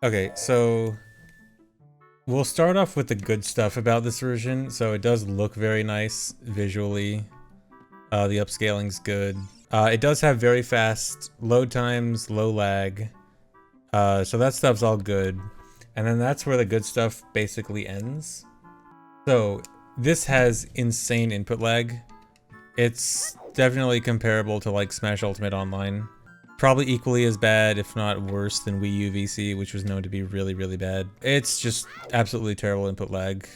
Okay, so we'll start off with the good stuff about this version. So it does look very nice visually. The upscaling's good. It does have very fast load times, low lag. So that stuff's all good. And then that's where the good stuff basically ends. So this has insane input lag. It's definitely comparable to like Smash Ultimate Online. Probably equally as bad, if not worse, than Wii U VC, which was known to be really, really bad. It's just absolutely terrible input lag.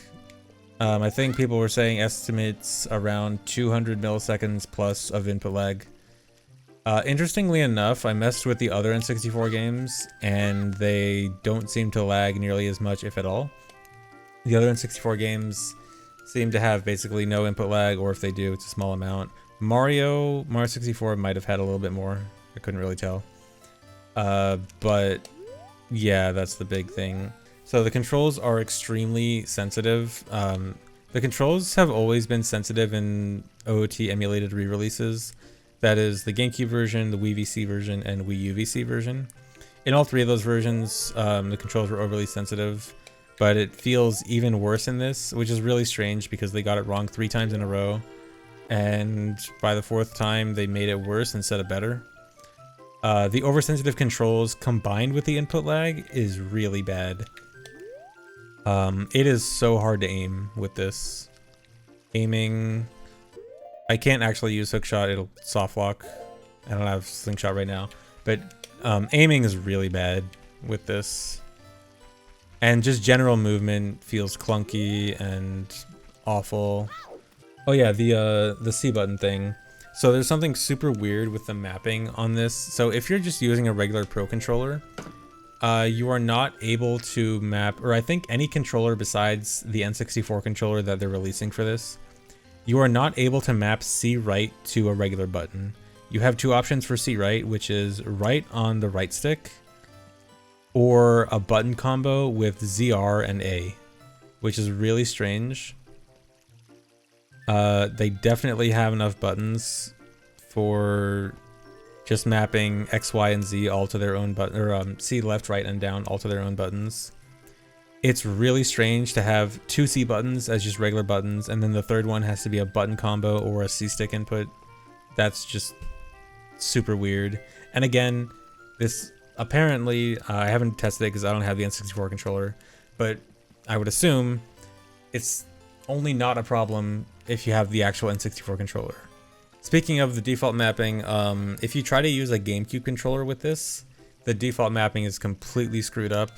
I think people were saying estimates around 200 milliseconds plus of input lag. Interestingly enough, I messed with the other N64 games, and they don't seem to lag nearly as much, if at all. The other N64 games seem to have basically no input lag, or if they do, it's a small amount. Mario 64 might have had a little bit more. I couldn't really tell. But yeah, that's the big thing. So the controls are extremely sensitive. The controls have always been sensitive in OOT emulated re-releases. That is the GameCube version, the Wii VC version, and Wii U VC version. In all three of those versions, the controls were overly sensitive, but it feels even worse in this, which is really strange because they got it wrong 3 times in a row. And by the 4th time, they made it worse instead of better. The oversensitive controls combined with the input lag is really bad. It is so hard to aim with this. Aiming... I can't actually use hookshot, it'll soft lock. I don't have slingshot right now. But aiming is really bad with this. And just general movement feels clunky and awful. Oh yeah, the C button thing. So there's something super weird with the mapping on this. So if you're just using a regular Pro controller, you are not able to map, or I think any controller besides the N64 controller that they're releasing for this, you are not able to map C right to a regular button. You have 2 options for C right, which is right on the right stick, or a button combo with ZR and A, which is really strange. They definitely have enough buttons for just mapping X, Y, and Z all to their own button, or C left, right, and down all to their own buttons. It's really strange to have 2 C buttons as just regular buttons, and then the third one has to be a button combo or a C stick input. That's just super weird. And again, this apparently, I haven't tested it because I don't have the N64 controller, but I would assume it's only not a problem if you have the actual N64 controller. Speaking of the default mapping, if you try to use a GameCube controller with this, the default mapping is completely screwed up.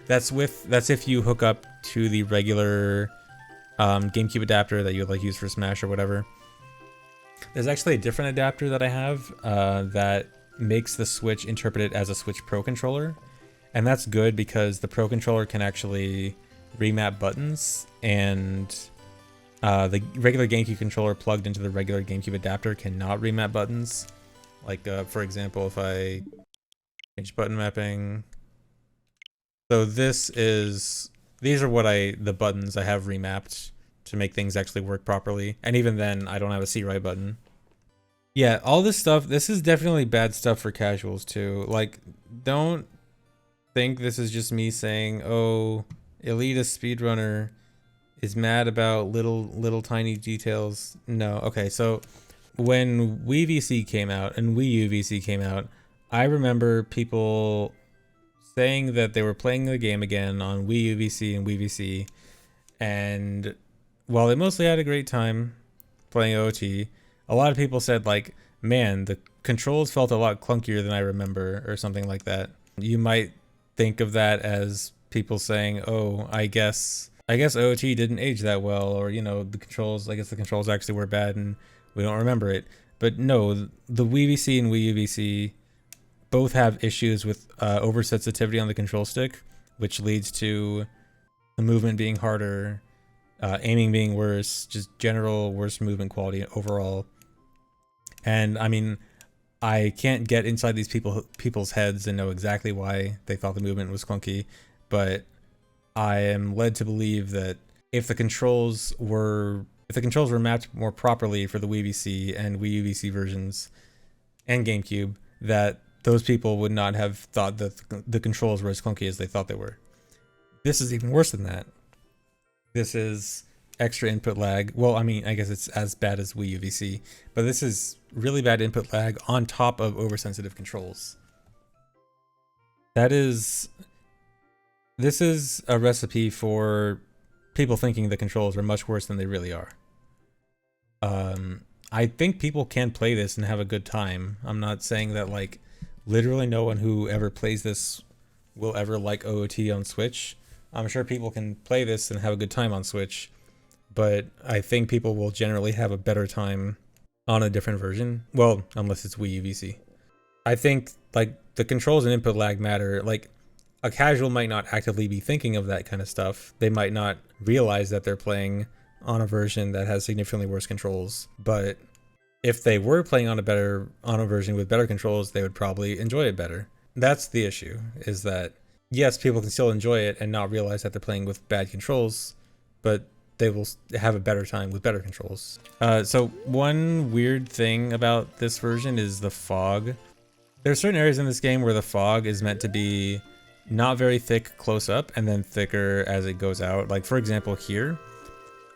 That's if you hook up to the regular GameCube adapter that you would like use for Smash or whatever. There's actually a different adapter that I have that makes the Switch interpret it as a Switch Pro controller, and that's good because the Pro controller can actually remap buttons, and the regular GameCube controller plugged into the regular GameCube adapter cannot remap buttons. Like for example, if I change button mapping. So these are the buttons I have remapped to make things actually work properly. And even then, I don't have a C right button. Yeah, all this stuff, this is definitely bad stuff for casuals too. Like, don't think this is just me saying, oh, elitist speedrunner is mad about little tiny details. No, okay, so when Wii VC came out and Wii U VC came out, I remember people saying that they were playing the game again on Wii U VC and Wii VC, and while they mostly had a great time playing OT, a lot of people said like, man, the controls felt a lot clunkier than I remember, or something like that. You might think of that as people saying, oh, I guess OT didn't age that well, or I guess the controls actually were bad and we don't remember it. But no, the Wii VC and Wii U VC both have issues with oversensitivity on the control stick, which leads to the movement being harder, aiming being worse, just general worse movement quality overall. And I mean, I can't get inside these people's heads and know exactly why they thought the movement was clunky, but I am led to believe that if the controls were mapped more properly for the Wii VC and Wii U VC versions and GameCube, that those people would not have thought that the controls were as clunky as they thought they were. This is even worse than that. This is extra input lag. Well, I mean, I guess it's as bad as Wii U VC, but this is really bad input lag on top of oversensitive controls. This is a recipe for people thinking the controls are much worse than they really are. I think people can play this and have a good time. I'm not saying that like literally no one who ever plays this will ever like OOT on Switch. I'm sure people can play this and have a good time on Switch, but I think people will generally have a better time on a different version. Well, unless it's Wii U VC. I think like the controls and input lag matter. Like a casual might not actively be thinking of that kind of stuff. They might not realize that they're playing on a version that has significantly worse controls, but if they were playing on a version with better controls, they would probably enjoy it better. That's the issue, is that yes, people can still enjoy it and not realize that they're playing with bad controls, but they will have a better time with better controls. So one weird thing about this version is the fog. There are certain areas in this game where the fog is meant to be not very thick close up and then thicker as it goes out. Like for example here,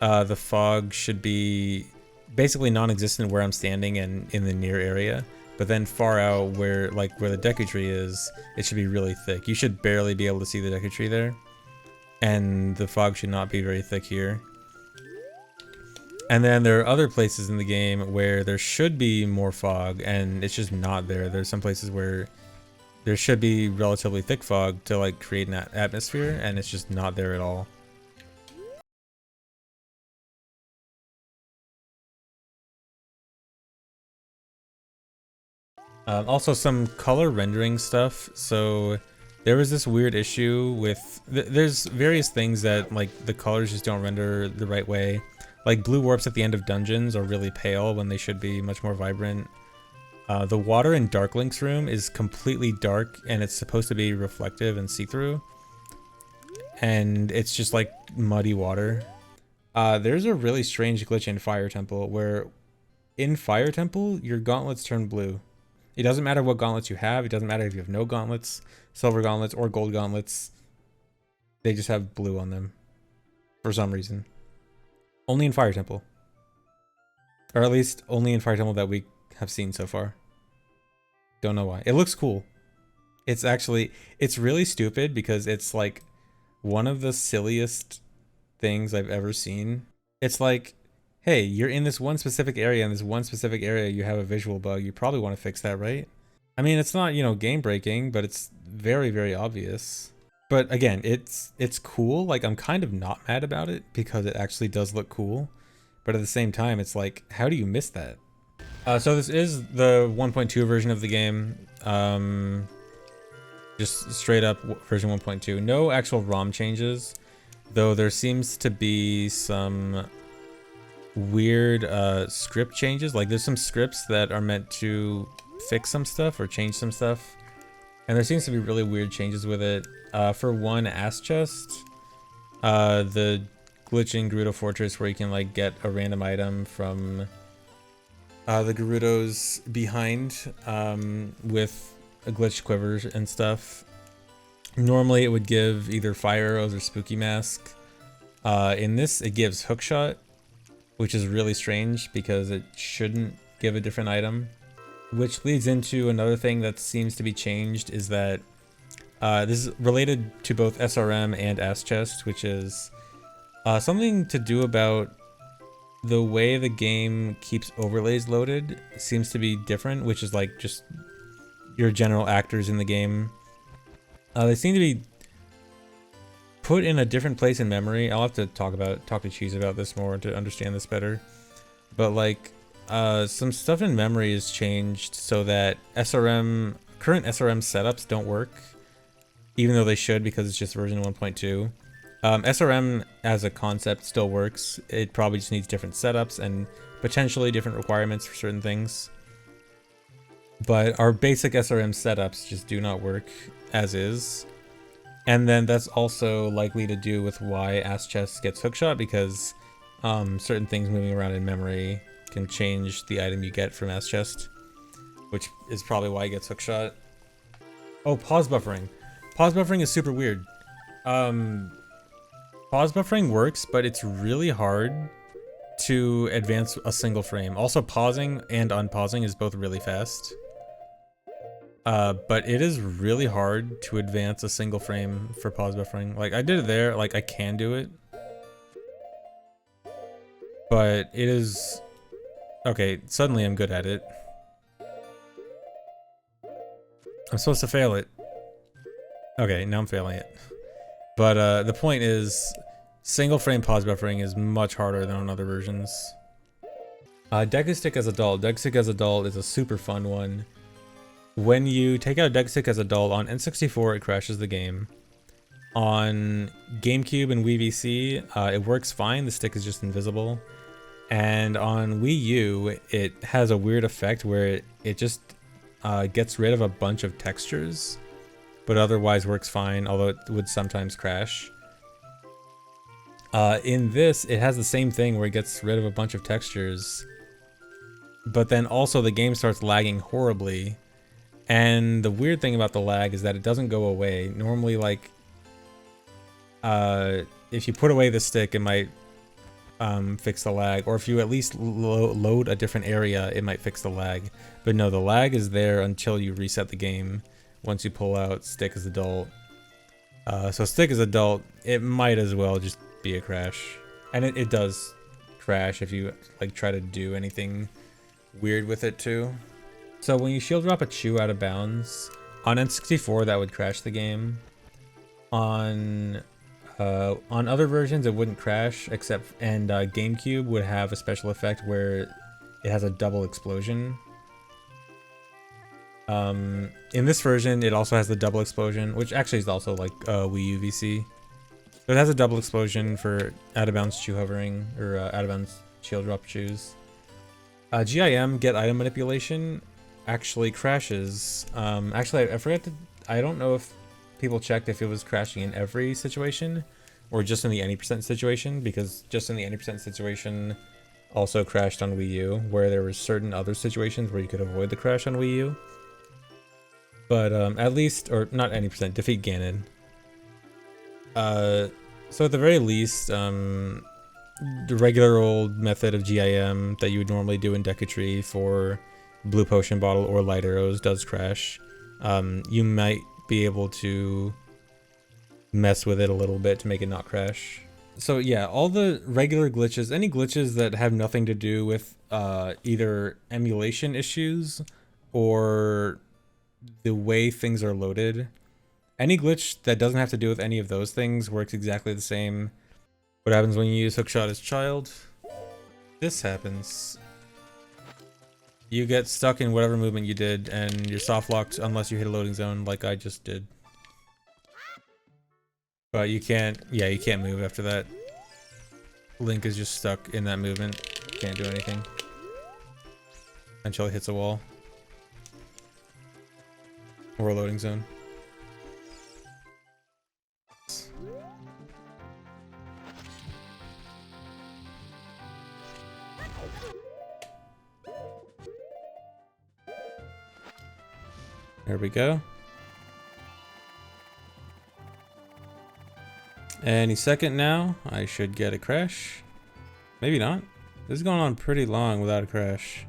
the fog should be basically non-existent where I'm standing and in the near area, but then far out where the Deku tree is, it should be really thick. You should barely be able to see the Deku tree there, and the fog should not be very thick here. And then there are other places in the game where there should be more fog and it's just not there. There's some places where there should be relatively thick fog to like create an atmosphere, and it's just not there at all. Also some color rendering stuff. So there was this weird issue with, there's various things that like the colors just don't render the right way. Like blue warps at the end of dungeons are really pale when they should be much more vibrant. The water in Dark Link's room is completely dark and it's supposed to be reflective and see-through. And it's just like muddy water. There's a really strange glitch in Fire Temple where in Fire Temple, your gauntlets turn blue. It doesn't matter what gauntlets you have. It doesn't matter if you have no gauntlets, silver gauntlets, or gold gauntlets. They just have blue on them for some reason. Only in Fire Temple. Or at least only in Fire Temple that we have seen so far. Don't know why. It looks cool. It's really stupid because it's like one of the silliest things I've ever seen. It's like, hey, you're in this one specific area, and this one specific area you have a visual bug. You probably want to fix that, right? I mean, it's not, game breaking, but it's very, very obvious. But again, it's cool. Like, I'm kind of not mad about it because it actually does look cool. But at the same time, it's like, how do you miss that? So this is the 1.2 version of the game. Just straight up version 1.2. No actual ROM changes, though there seems to be some weird script changes. Like there's some scripts that are meant to fix some stuff or change some stuff, and there seems to be really weird changes with it. For one, Ass Chest, the glitch in Gerudo Fortress where you can like get a random item from the Gerudos behind with a glitched quivers and stuff. Normally it would give either fire arrows or spooky mask. In this it gives hookshot, which is really strange because it shouldn't give a different item. Which leads into another thing that seems to be changed, is that this is related to both SRM and Ass Chest, which is something to do about the way the game keeps overlays loaded seems to be different, which is like just your general actors in the game. They seem to be put in a different place in memory. I'll have to talk to Cheese about this more to understand this better. But like some stuff in memory is changed so that current SRM setups don't work, even though they should because it's just version 1.2. SRM as a concept still works. It probably just needs different setups and potentially different requirements for certain things. But our basic SRM setups just do not work as is. And then that's also likely to do with why Ass Chest gets hookshot, because certain things moving around in memory can change the item you get from Ass Chest, which is probably why it gets hookshot. Oh, pause buffering. Pause buffering is super weird. Pause buffering works, but it's really hard to advance a single frame. Also, pausing and unpausing is both really fast. But it is really hard to advance a single frame for pause buffering. Like, I did it there, like, I can do it. But it is... Okay, suddenly I'm good at it. I'm supposed to fail it. Okay, now I'm failing it. But the point is, single frame pause buffering is much harder than on other versions. Deku Stick as Adult. Deku Stick as Adult is a super fun one. When you take out a Deku Stick as Adult on N64, it crashes the game. On GameCube and Wii VC, it works fine. The stick is just invisible. And on Wii U, it has a weird effect where it just gets rid of a bunch of textures, but otherwise works fine, although it would sometimes crash. In this, it has the same thing where it gets rid of a bunch of textures, but then also the game starts lagging horribly. And the weird thing about the lag is that it doesn't go away. Normally, like, if you put away the stick, it might fix the lag, or if you at least load a different area, it might fix the lag. But no, the lag is there until you reset the game once you pull out Stick as Adult. So Stick as Adult, it might as well just be a crash. And it does crash if you like try to do anything weird with it too. So when you shield drop a Chew out of bounds, on N64 that would crash the game. On other versions it wouldn't crash, and GameCube would have a special effect where it has a double explosion. In this version it also has the double explosion, which actually is also like Wii U VC. But it has a double explosion for out of bounds Chew hovering, or out of bounds shield drop Chews. GIM, get item manipulation, actually crashes. Actually I forgot to, I don't know if people checked if it was crashing in every situation or just in the any percent situation, because just in the any percent situation also crashed on Wii U, where there were certain other situations where you could avoid the crash on Wii U. But at least, or not any percent, defeat Ganon. So at the very least, the regular old method of GIM that you would normally do in Deku Tree for Blue Potion Bottle or Light Arrows does crash. You might be able to mess with it a little bit to make it not crash. So yeah, all the regular glitches, any glitches that have nothing to do with either emulation issues or the way things are loaded, any glitch that doesn't have to do with any of those things works exactly the same. What happens when you use Hookshot as child? This happens. You get stuck in whatever movement you did, and you're soft locked unless you hit a loading zone like I just did. But you can't, yeah, you can't move after that. Link is just stuck in that movement. Can't do anything until it hits a wall or a loading zone. There we go. Any second now, I should get a crash. Maybe not. This is going on pretty long without a crash.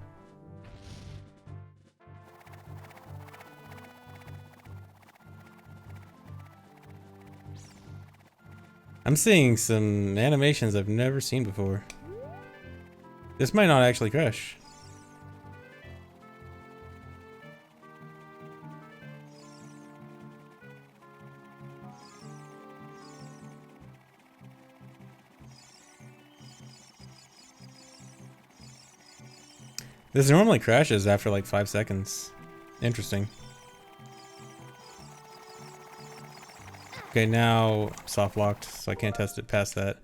I'm seeing some animations I've never seen before. This might not actually crash. This normally crashes after like 5 seconds. Interesting. Okay, now soft locked, so I can't test it past that.